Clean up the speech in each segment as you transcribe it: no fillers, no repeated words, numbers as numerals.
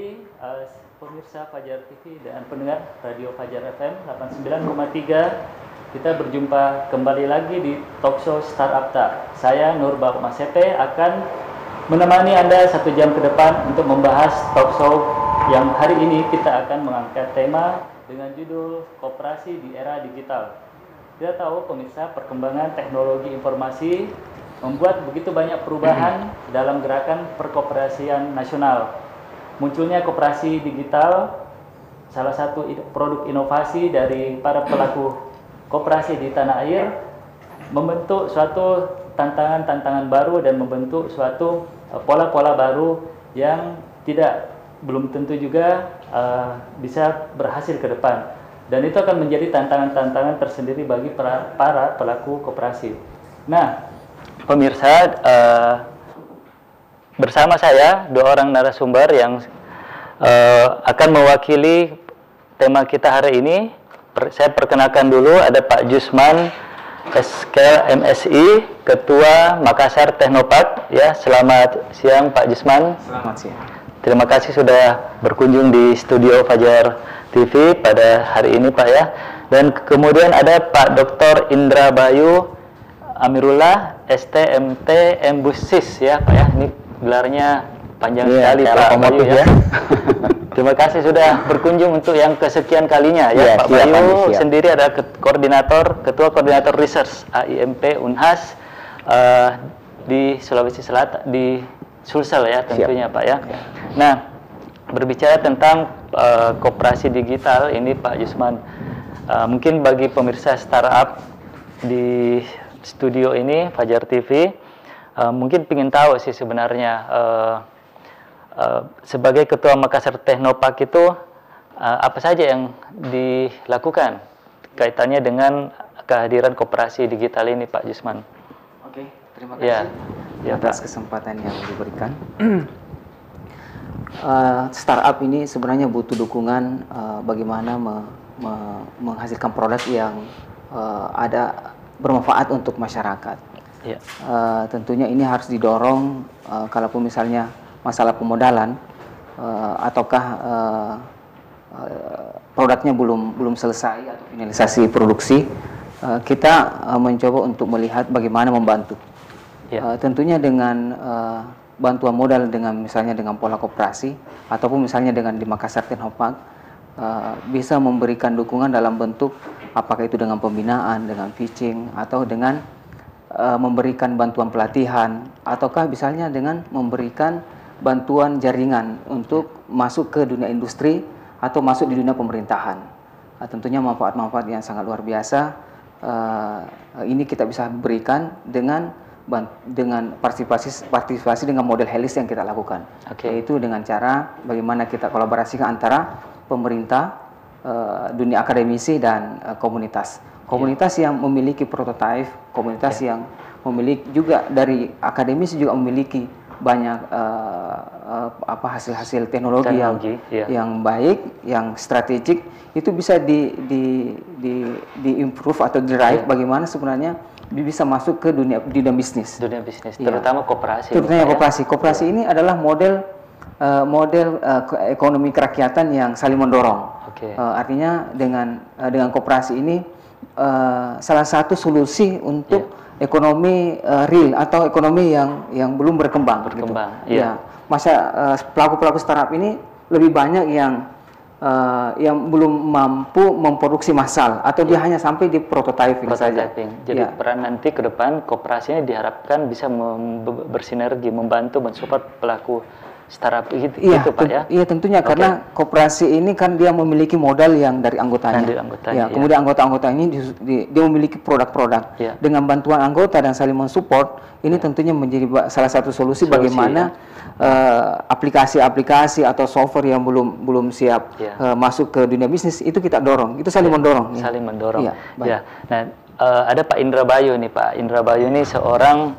kembali pemirsa Fajar TV dan pendengar Radio Fajar FM 89,3. Kita berjumpa kembali lagi di Talkshow Startup Talk. Saya Nur Bahma Sepe akan menemani Anda 1 jam ke depan untuk membahas talkshow yang hari ini kita akan mengangkat tema dengan judul Koperasi di Era Digital. Kita tahu pemirsa, perkembangan teknologi informasi membuat begitu banyak perubahan dalam gerakan perkoperasian nasional. Munculnya koperasi digital, salah satu produk inovasi dari para pelaku koperasi di tanah air, membentuk suatu tantangan-tantangan baru dan membentuk suatu pola-pola baru yang belum tentu juga bisa berhasil ke depan. Dan itu akan menjadi tantangan-tantangan tersendiri bagi para pelaku koperasi. Nah, pemirsa, bersama saya 2 orang narasumber yang akan mewakili tema kita hari ini. Saya perkenalkan dulu, ada Pak Jusman SK MSI, Ketua Makassar Technopark. Ya, selamat siang Pak Jusman. Selamat siang. Terima kasih sudah berkunjung di studio Fajar TV pada hari ini Pak ya. Dan kemudian ada Pak Dr. Indra Bayu Amirullah, STMT Embusis ya Pak ya. Ini gelarnya panjang sekali Pak Bayu ya. Terima kasih sudah berkunjung untuk yang kesekian kalinya ya Pak Bayu. Sendiri ada Ketua Koordinator Research AIMP Unhas di Sulawesi Selatan, di Sulsel ya tentunya Pak ya. Nah, berbicara tentang koperasi digital ini Pak Jusman, mungkin bagi pemirsa startup di studio ini Fajar TV, mungkin ingin tahu sih sebenarnya sebagai Ketua Makassar Technopark itu apa saja yang dilakukan kaitannya dengan kehadiran koperasi digital ini Pak Jusman. Oke, terima kasih atas kesempatan yang diberikan. Startup ini sebenarnya butuh dukungan bagaimana menghasilkan produk yang ada bermanfaat untuk masyarakat. Ya. Tentunya ini harus didorong kalaupun misalnya masalah pemodalan ataukah produknya belum selesai atau finalisasi produksi, kita mencoba untuk melihat bagaimana membantu. Ya. Tentunya dengan bantuan modal misalnya dengan pola koperasi ataupun misalnya dengan di Makassar Technopark bisa memberikan dukungan dalam bentuk apakah itu dengan pembinaan, dengan pitching, atau dengan memberikan bantuan pelatihan, ataukah misalnya dengan memberikan bantuan jaringan untuk masuk ke dunia industri atau masuk di dunia pemerintahan. Tentunya manfaat-manfaat yang sangat luar biasa ini kita bisa berikan dengan partisipasi dengan model helis yang kita lakukan. Yaitu dengan cara bagaimana kita kolaborasikan antara pemerintah, dunia akademisi dan komunitas yang memiliki prototipe, komunitas yang memiliki juga dari akademisi juga memiliki banyak hasil-hasil teknologi yang baik, yang strategik, itu bisa di improve atau drive bagaimana sebenarnya bisa masuk ke dunia bisnis. Terutama koperasi. Koperasi ini adalah model ekonomi kerakyatan yang saling mendorong. Artinya dengan koperasi ini salah satu solusi untuk ekonomi real atau ekonomi yang belum berkembang. Pelaku-pelaku startup ini lebih banyak yang belum mampu memproduksi massal atau dia hanya sampai di prototyping saja. Jadi peran nanti ke depan koperasi ini diharapkan bisa bersinergi, membantu, mensupport pelaku startup gitu Pak ya? Iya tentunya karena koperasi ini kan dia memiliki modal yang dari anggotanya. Kemudian anggota-anggota ini dia memiliki produk-produk. Dengan bantuan anggota dan saling mensupport, ini tentunya menjadi salah satu solusi bagaimana aplikasi-aplikasi atau software yang belum siap masuk ke dunia bisnis itu kita dorong. Itu saling mendorong. Saling mendorong. Nah, ada Pak Indra Bayu nih Pak. Indra Bayu ini seorang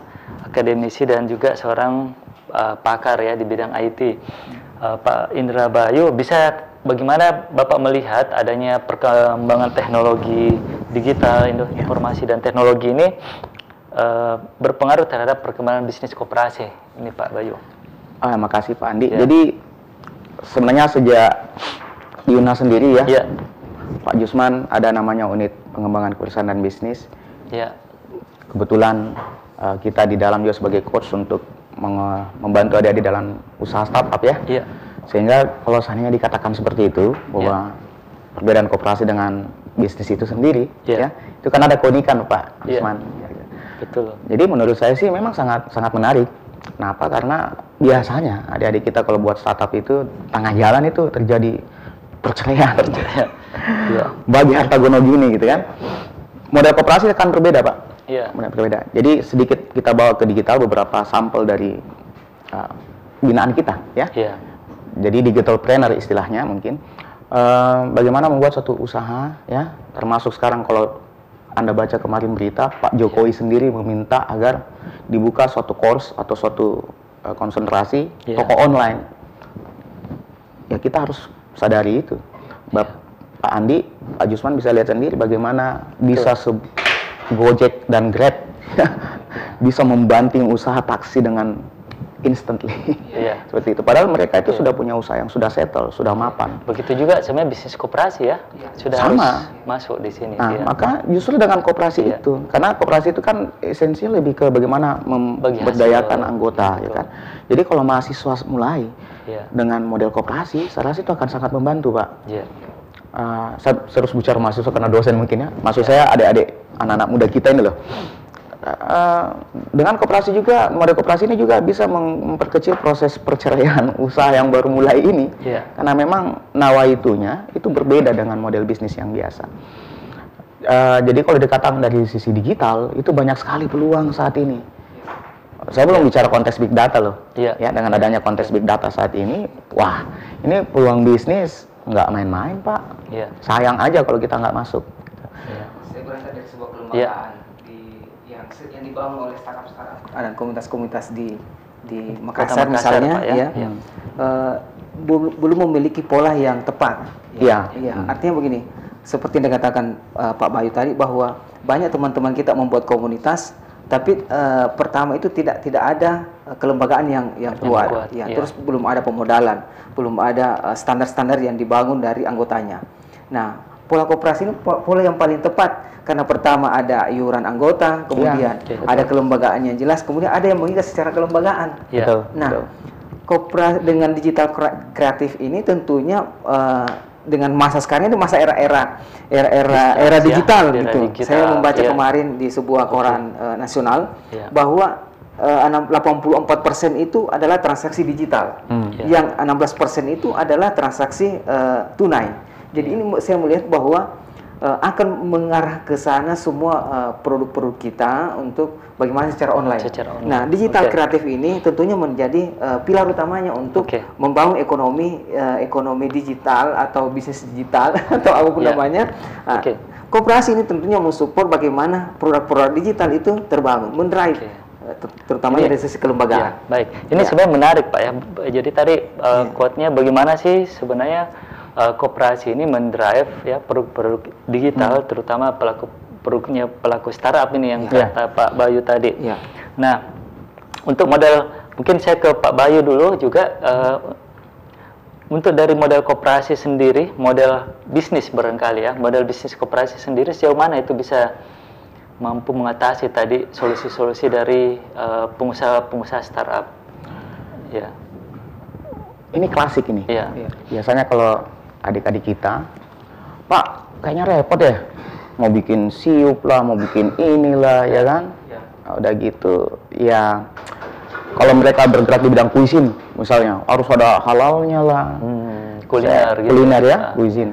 akademisi dan juga seorang pakar ya di bidang IT. Pak Indra Bayu, bagaimana Bapak melihat adanya perkembangan teknologi digital, informasi dan teknologi ini berpengaruh terhadap perkembangan bisnis koperasi ini Pak Bayu? Makasih Pak Andi. Jadi sebenarnya sejak Yuna sendiri ya, Ya. Pak Jusman ada namanya unit pengembangan kewirausahaan dan bisnis. Ya. Kebetulan kita di dalam juga sebagai coach untuk membantu adik-adik dalam usaha startup ya. Ya. Sehingga kalau seandainya dikatakan seperti itu bahwa perbedaan koperasi dengan bisnis itu sendiri, ya, itu kan ada keunikan Pak Jusman. Betul. Jadi menurut saya sih memang sangat menarik. Kenapa? Karena biasanya adik-adik kita kalau buat startup itu tengah jalan itu terjadi perceraian. Ya. Bagi harta gono gini gitu kan. Model koperasi akan berbeda Pak. Iya. Berbeda. Jadi sedikit kita bawa ke digital beberapa sampel dari binaan kita ya. Iya. Jadi digital planner istilahnya mungkin. Bagaimana membuat suatu usaha ya, termasuk sekarang kalau Anda baca kemarin berita Pak Jokowi sendiri meminta agar dibuka suatu course atau suatu konsentrasi toko online. Ya kita harus sadari itu. Pak Andi, Pak Jusman bisa lihat sendiri bagaimana bisa Gojek dan Grab bisa membanting usaha taksi dengan instantly. Seperti itu. Padahal mereka itu sudah punya usaha yang sudah settle, sudah mapan. Begitu juga sebenarnya bisnis koperasi ya. Sudah sama harus masuk di sini. Nah, maka justru dengan koperasi itu, karena koperasi itu kan esensinya lebih ke bagaimana memberdayakan anggota, ya kan. Jadi kalau mahasiswa mulai dengan model koperasi, saya rasa itu akan sangat membantu, Pak. Saya terus bicara mahasiswa karena dosen mungkin ya. Maksud saya adik-adik, anak-anak muda kita ini loh. Dengan koperasi juga, model koperasi ini juga bisa memperkecil proses perceraian usaha yang baru mulai ini. Karena memang nawaitunya itu berbeda dengan model bisnis yang biasa. Jadi kalau dikatakan dari sisi digital, itu banyak sekali peluang saat ini. Saya belum bicara konteks big data loh. Ya, dengan adanya konteks big data saat ini, wah, ini peluang bisnis nggak main-main, Pak. Sayang aja kalau kita nggak masuk. Saya berasal dari sebuah kelembagaan yang dibangun oleh startup dan komunitas-komunitas di Makassar misalnya, belum memiliki pola yang tepat. Artinya begini, seperti yang dikatakan Pak Bayu tadi, bahwa banyak teman-teman kita membuat komunitas, tapi pertama itu tidak ada kelembagaan yang kuat. Terus belum ada pemodalan, belum ada standar-standar yang dibangun dari anggotanya. Nah, pola koperasi ini pola yang paling tepat, karena pertama ada iuran anggota, kemudian ada kelembagaan yang jelas, kemudian ada yang mengikat secara kelembagaan. Nah, koperasi dengan digital kreatif ini tentunya dengan masa sekarang itu masa era digital gitu. Saya membaca kemarin di sebuah koran nasional bahwa 84% itu adalah transaksi digital, yang 16% itu adalah transaksi tunai. Jadi ini saya melihat bahwa akan mengarah ke sana semua produk-produk kita untuk bagaimana secara online. Nah, digital kreatif ini tentunya menjadi pilar utamanya untuk membangun ekonomi digital atau bisnis digital atau apapun namanya. Koperasi ini tentunya mensupport bagaimana produk-produk digital itu terbangun, mendrive, terutama dari sisi kelembagaan. Baik, ini sebenarnya menarik Pak ya. Jadi tadi quote-nya bagaimana sih sebenarnya koperasi ini mendrive ya produk-produk digital, terutama pelaku startup ini yang kata Pak Bayu tadi. Nah, untuk model, mungkin saya ke Pak Bayu dulu juga, untuk dari model koperasi sendiri, model bisnis barangkali ya, model bisnis koperasi sendiri sejauh mana itu bisa mampu mengatasi tadi solusi-solusi dari pengusaha startup. Ini klasik ini. Biasanya kalau adik-adik kita, Pak, kayaknya repot ya, mau bikin siup lah, mau bikin inilah, ya kan? Nah, udah gitu, ya kalau mereka bergerak di bidang cuisine, misalnya, harus ada halalnya lah, kuliner ya, cuisine.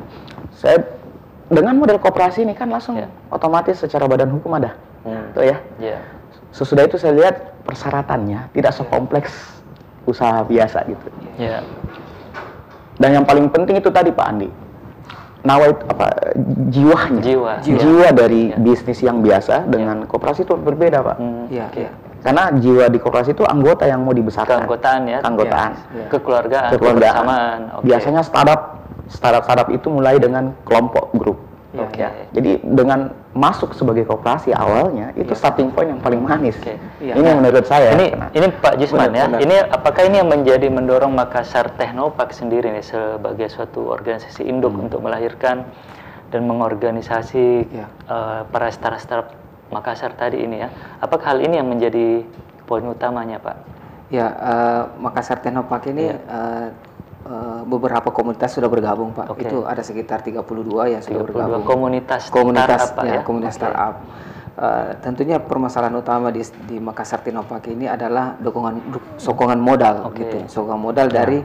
Saya dengan model koperasi ini kan langsung otomatis secara badan hukum ada, tuh ya. Sesudah itu saya lihat persyaratannya tidak sekompleks usaha biasa gitu. Dan yang paling penting itu tadi Pak Andi, jiwa dari bisnis yang biasa dengan koperasi itu berbeda Pak. Karena jiwa di koperasi itu anggota yang mau dibesarkan. Keanggotaan, kekeluargaan, kebersamaan. Biasanya startup itu mulai dengan kelompok grup. Ya, ya. Jadi dengan masuk sebagai koperasi awalnya itu starting point yang paling manis. Ya. Ini menurut saya. Ini Pak Jusman Benar. Ini apakah ini yang menjadi mendorong Makassar Technopark sendiri nih sebagai suatu organisasi induk untuk melahirkan dan mengorganisasi para startup Makassar tadi ini ya? Apakah hal ini yang menjadi poin utamanya, Pak? Ya, Makassar Technopark ini beberapa komunitas sudah bergabung, Pak. Itu ada sekitar 32 yang sudah bergabung. Komunitas startup, ya, komunitas startup. Tentunya permasalahan utama di Makassar Technopark ini adalah sokongan modal, gitu. Sokongan modal dari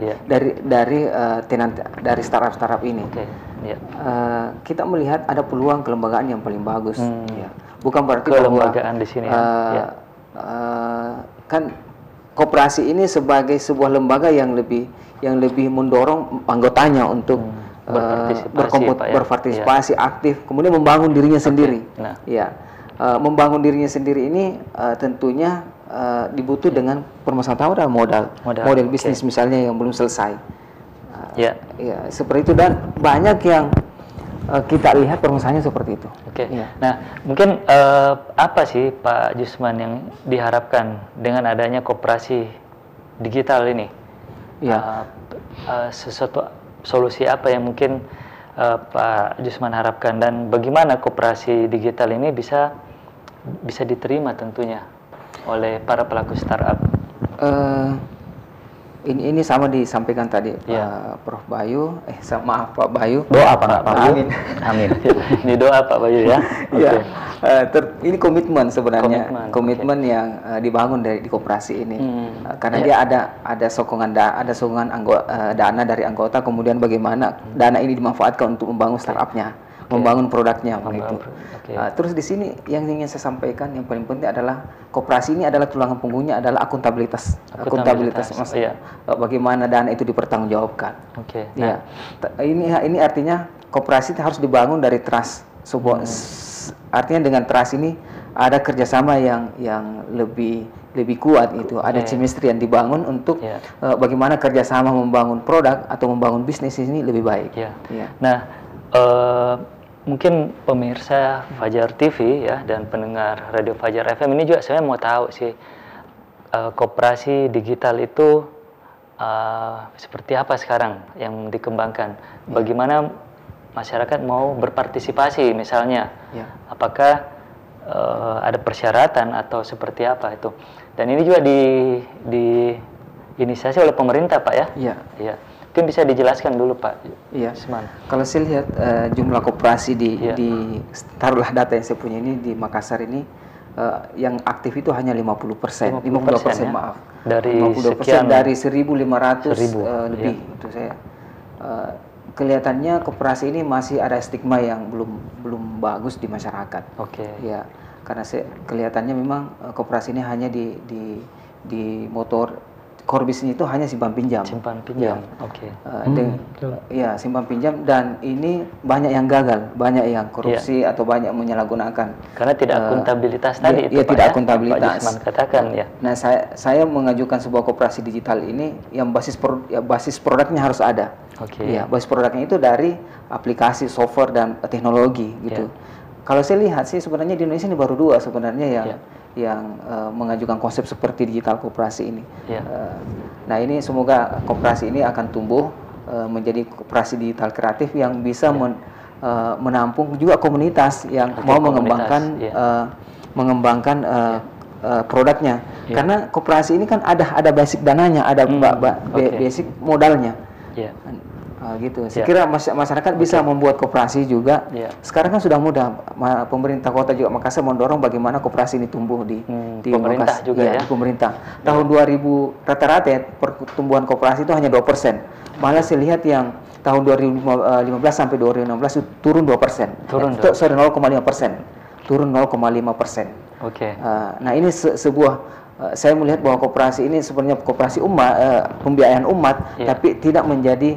startup ini. Kita melihat ada peluang kelembagaan yang paling bagus. Ya. Bukan berarti kelembagaan di sini. Kan koperasi ini sebagai sebuah lembaga yang lebih mendorong anggotanya untuk berpartisipasi aktif, kemudian membangun dirinya sendiri. Membangun dirinya sendiri ini tentunya dibutuh dengan permasalahan modal bisnis misalnya yang belum selesai. Ya, seperti itu, dan banyak yang kita lihat permasalahannya seperti itu. Nah, mungkin apa sih Pak Jusman yang diharapkan dengan adanya koperasi digital ini? Sesuatu solusi apa yang mungkin Pak Jusman harapkan, dan bagaimana koperasi digital ini bisa diterima tentunya oleh para pelaku startup? Ini sama disampaikan tadi Prof Bayu, maaf Pak Bayu. Doa Pak Bayu. Amin. Ini doa Pak Bayu ya. Ini komitmen sebenarnya, komitmen yang dibangun di koperasi ini, karena dia ada sokongan dana dari anggota, kemudian bagaimana dana ini dimanfaatkan untuk membangun startupnya, membangun produknya, begitu. Terus di sini yang ingin saya sampaikan yang paling penting adalah koperasi ini adalah tulangan punggungnya adalah akuntabilitas, bagaimana dana itu dipertanggungjawabkan. Ini artinya koperasi harus dibangun dari trust. Artinya dengan trust ini ada kerjasama yang lebih kuat, itu ada chemistry yang dibangun untuk bagaimana kerjasama membangun produk atau membangun bisnis ini lebih baik. Nah, mungkin pemirsa Fajar TV ya dan pendengar Radio Fajar FM ini juga saya mau tahu sih, koperasi digital itu seperti apa sekarang yang dikembangkan? Bagaimana masyarakat mau berpartisipasi misalnya? Apakah ada persyaratan atau seperti apa itu? Dan ini juga diinisiasi oleh pemerintah, Pak ya? Iya. Mungkin bisa dijelaskan dulu Pak. Kalau saya lihat jumlah koperasi taruhlah data yang saya punya ini di Makassar ini, yang aktif itu hanya 50%, 52% maaf. Dari 50% dari 1.500 lebih. Itu saya kelihatannya koperasi ini masih ada stigma yang belum bagus di masyarakat. Ya, karena kelihatannya memang koperasi ini hanya di motor core bisnis itu hanya simpan pinjam. Simpan pinjam. Simpan pinjam, dan ini banyak yang gagal, banyak yang korupsi atau banyak menyalahgunakan. Karena tidak akuntabilitas tadi itu Pak, tidak akuntabilitas. Pak Jusman katakan ya. Nah, saya mengajukan sebuah koperasi digital ini yang basis produknya harus ada. Basis produknya itu dari aplikasi, software dan teknologi gitu. Kalau saya lihat sih sebenarnya di Indonesia ini baru 2 sebenarnya yang mengajukan konsep seperti digital koperasi ini. Nah, ini semoga koperasi ini akan tumbuh menjadi koperasi digital kreatif yang bisa menampung juga komunitas yang mau mengembangkan produknya. Karena koperasi ini kan ada basic dananya, ada basic modalnya. Gitu. Saya kira masyarakat bisa membuat koperasi juga. Sekarang kan sudah mudah. Pemerintah Kota juga Makassar mendorong bagaimana koperasi ini tumbuh di pemerintah Makassar, juga ya. Di pemerintah. Tahun 2000 rata-rata pertumbuhan koperasi itu hanya 2%. Malah saya lihat yang tahun 2015 sampai 2016 itu turun 2%. Sorry, 0,5%. Turun 0,5%. Nah, ini sebuah saya melihat bahwa koperasi ini sebenarnya koperasi pembiayaan umat, tapi tidak menjadi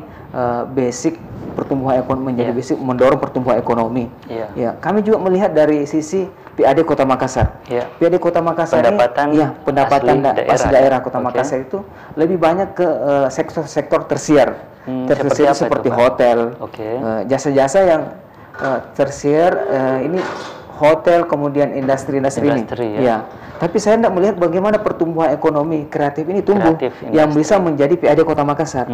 basic pertumbuhan ekonomi, menjadi basic mendorong pertumbuhan ekonomi. Kami juga melihat dari sisi PAD Kota Makassar. PAD Kota Makassar pendapatan daerah Kota Makassar itu lebih banyak ke sektor tersier. Seperti hotel, jasa-jasa yang tersier, ini hotel, kemudian industri ini. Ya. Tapi saya tidak melihat bagaimana pertumbuhan ekonomi kreatif ini tumbuh yang bisa menjadi PAD Kota Makassar.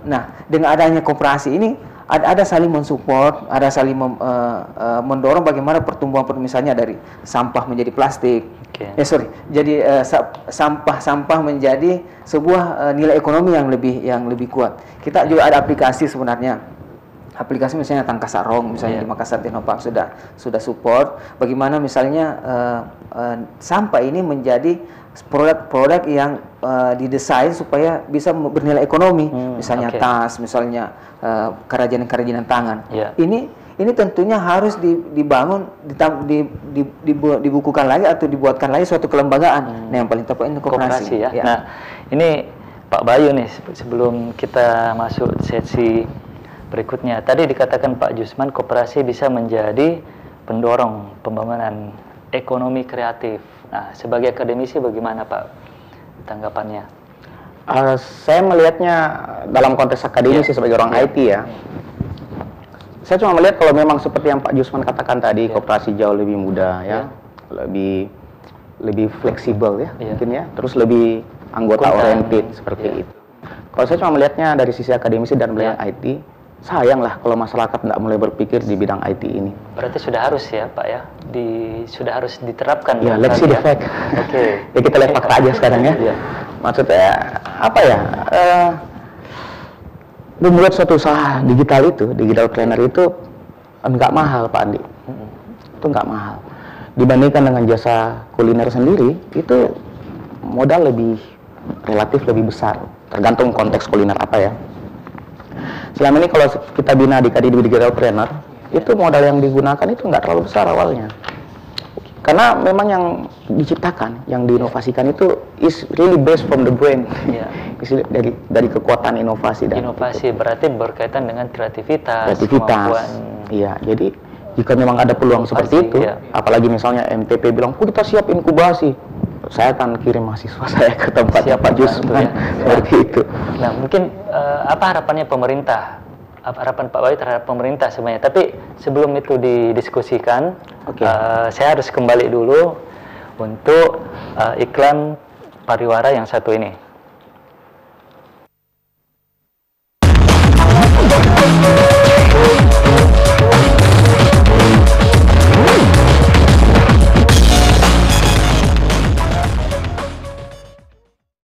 Nah, dengan adanya koperasi ini ada saling mensupport, ada saling mendorong bagaimana pertumbuhan misalnya dari sampah menjadi plastik. Jadi sampah menjadi sebuah nilai ekonomi yang lebih kuat. Kita juga ada aplikasi sebenarnya. Aplikasi misalnya Tangkas Sarong, misalnya di Makassar Teknopark sudah support bagaimana misalnya sampah ini menjadi produk-produk yang didesain supaya bisa bernilai ekonomi, misalnya tas, misalnya kerajinan tangan. Ini tentunya harus dibangun, dibukukan lagi atau dibuatkan lagi suatu kelembagaan. Nah, yang paling tepat ini koperasi. Ya. Nah, ini Pak Bayu nih, sebelum kita masuk sesi berikutnya, tadi dikatakan Pak Jusman koperasi bisa menjadi pendorong pembangunan ekonomi kreatif. Nah, sebagai akademisi bagaimana Pak tanggapannya? Saya melihatnya dalam konteks akademisi sebagai orang IT ya. Saya cuma melihat kalau memang seperti yang Pak Jusman katakan tadi, koperasi jauh lebih mudah ya, lebih fleksibel ya, mungkin ya, terus lebih anggota oriented seperti itu. Kalau saya cuma melihatnya dari sisi akademisi dan melihat IT, sayang lah kalau masyarakat tidak mulai berpikir di bidang IT ini. Berarti sudah harus ya Pak ya, sudah harus diterapkan. Ya, let's see the fact. Ya kita lihat fakta aja sekarang ya. Maksudnya apa ya? Membuat suatu usaha digital planner itu enggak mahal Pak Andi. Itu enggak mahal. Dibandingkan dengan jasa kuliner sendiri, itu modal relatif lebih besar. Tergantung konteks kuliner apa ya. Selama ini kalau kita bina di digital planner, itu modal yang digunakan itu nggak terlalu besar awalnya. Karena memang yang diciptakan, yang diinovasikan itu is really based from the brain. Dari kekuatan inovasi. Inovasi berarti berkaitan dengan kreativitas. Kemampuan. Iya, jadi jika memang ada peluang seperti itu, apalagi misalnya MTP bilang, kita siap inkubasi, saya akan kirim mahasiswa saya ke tempatnya Pak Jusman seperti itu. Nah, mungkin apa harapannya pemerintah? Apa harapan Pak Bayu terhadap pemerintah sebenarnya? Tapi sebelum itu didiskusikan, saya harus kembali dulu untuk iklan pariwara yang satu ini.